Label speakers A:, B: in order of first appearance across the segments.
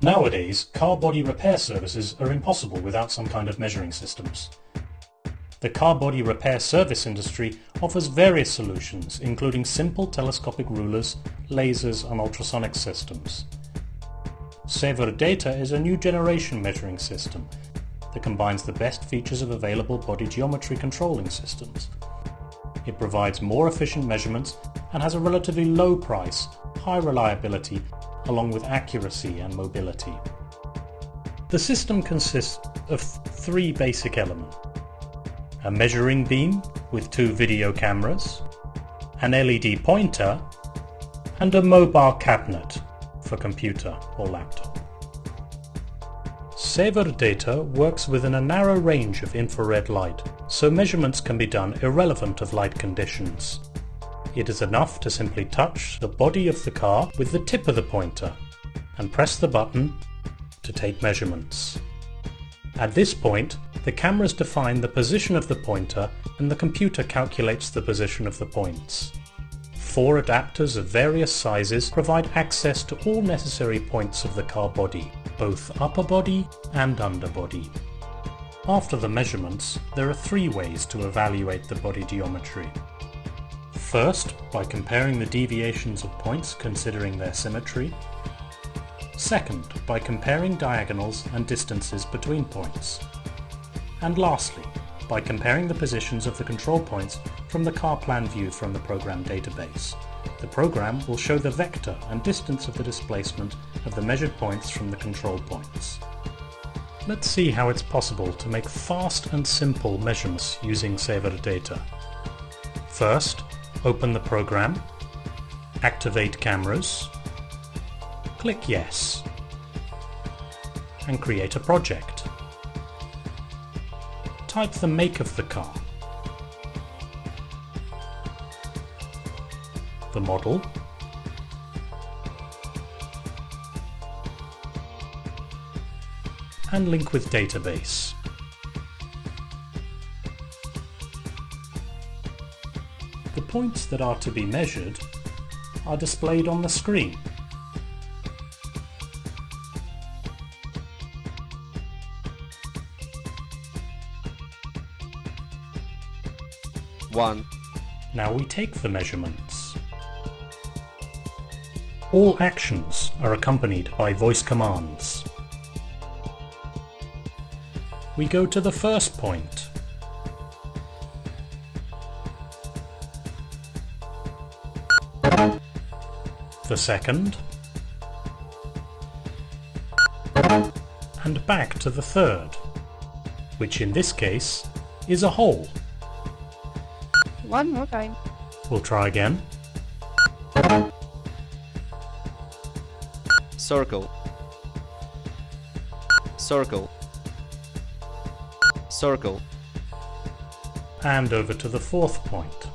A: Nowadays, car body repair services are impossible without some kind of measuring systems. The car body repair service industry offers various solutions, including simple telescopic rulers, lasers and ultrasonic systems. Siver Data is a new generation measuring system that combines the best features of available body geometry controlling systems. It provides more efficient measurements and has a relatively low price, high reliability, along with accuracy and mobility. The system consists of three basic elements: a measuring beam with two video cameras, an LED pointer, and a mobile cabinet for computer or laptop. Siver Data works within a narrow range of infrared light, so measurements can be done irrelevant of light conditions. It is enough to simply touch the body of the car with the tip of the pointer and press the button to take measurements. At this point, the cameras define the position of the pointer and the computer calculates the position of the points. 4 adapters of various sizes provide access to all necessary points of the car body, both upper body and underbody. After the measurements, there are 3 ways to evaluate the body geometry. First, by comparing the deviations of points considering their symmetry. Second, by comparing diagonals and distances between points. And lastly, by comparing the positions of the control points from the car plan view from the program database. The program will show the vector and distance of the displacement of the measured points from the control points. Let's see how it's possible to make fast and simple measurements using Siver Data. First, open the program, activate cameras, click Yes, and create a project. Type the make of the car, the model, and link with database. The points that are to be measured are displayed on the screen. Now we take the measurements. All actions are accompanied by voice commands. We go to the first point. The second. And back to the third, which in this case is a hole.
B: One more time.
A: We'll try again.
C: Circle. Circle. Circle.
A: And over to the fourth point.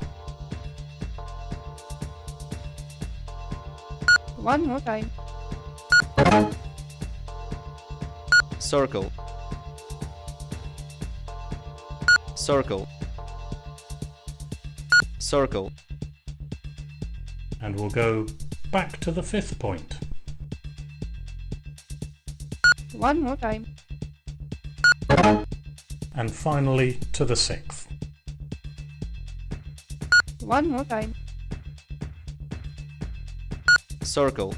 B: One more time.
C: Circle. Circle. Circle.
A: And we'll go back to the fifth point.
B: One more time.
A: And finally to the sixth.
B: One more time.
C: Circle.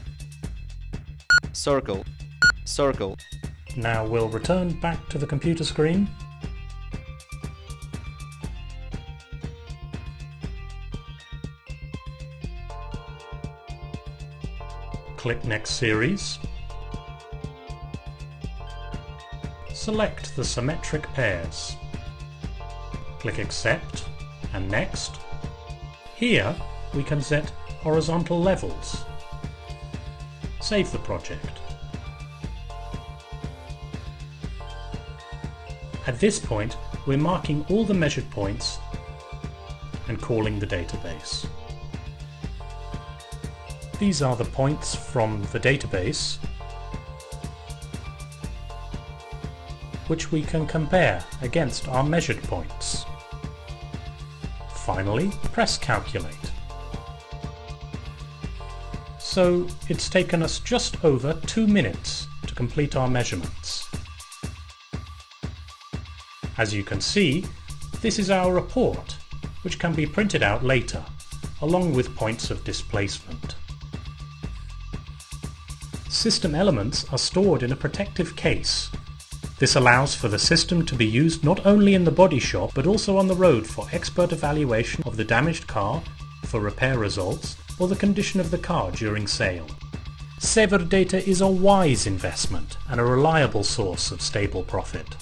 C: Circle. Circle.
A: Now we'll return back to the computer screen. Click Next Series. Select the symmetric pairs. Click Accept and Next. Here we can set horizontal levels. Save the project. At this point, we're marking all the measured points and calling the database. These are the points from the database which we can compare against our measured points. Finally, press Calculate. So it's taken us just over 2 minutes to to complete our measurements. As you can see, this is our report, which can be printed out later, along with points of displacement. System elements are stored in a protective case. This allows for the system to be used not only in the body shop but also on the road for expert evaluation of the damaged car, for repair results, or the condition of the car during sale. Siver Data is a wise investment and a reliable source of stable profit.